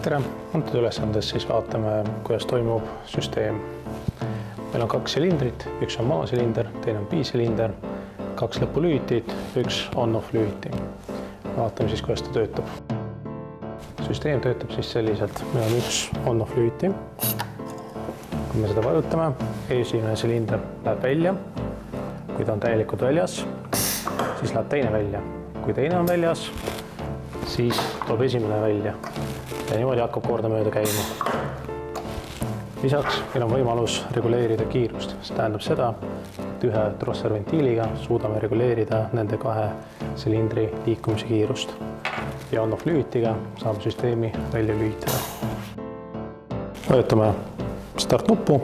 tere! Antud ülesandes siis vaatame, kuidas toimub süsteem. Meil on 2 silindrit, üks on maasilinder, teine on biisilinder, 2 lõpulühitit, üks on-off lühiti. Vaatame siis, kuidas ta töötab. Süsteem töötab siis selliselt. Meil on üks on-off lühiti. Kui me seda vajutame, esimene silinder läheb välja. Kui ta on täielikult väljas, siis läheb teine välja. Kui teine on väljas, siis tuleb esimene välja. Ja niimoodi hakkab kordamööda käima. Lisaks meil on võimalus reguleerida kiirust. See tähendab seda, et ühe trosserventiiliga suudame reguleerida nende 2 silindri liikumise kiirust. Ja on-off lühitiga saame süsteemi välja lühitada. Vajutame start-nuppu.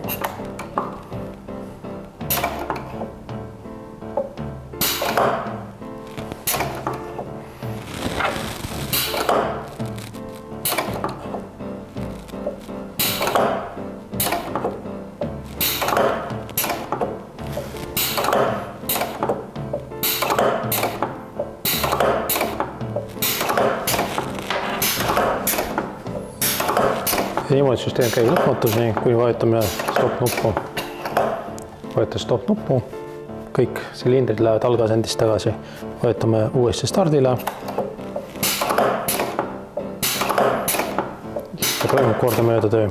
Ja niimoodi süsteem käib lõpmatuseni, kuni vajutame stop-nuppu. Vajutame stop-nuppu. Kõik silindrid lähevad algasendist tagasi. Vajutame uuesti stardile. Ja toimub kordamööda töö.